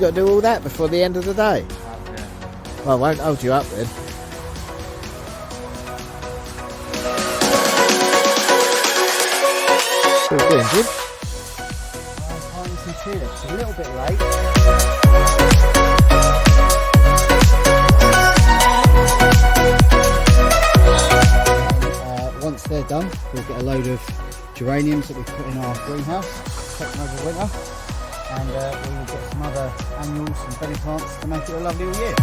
got to do all that before the end of the day? Yeah. Well, I won't hold you up then. What are you doing, Jim? I'm finding some tulips. A little bit late. Once they're done, we'll get a load of geraniums that we put in our greenhouse, take them over winter, and we will get some other annuals and bedding plants to make it a lovely all year.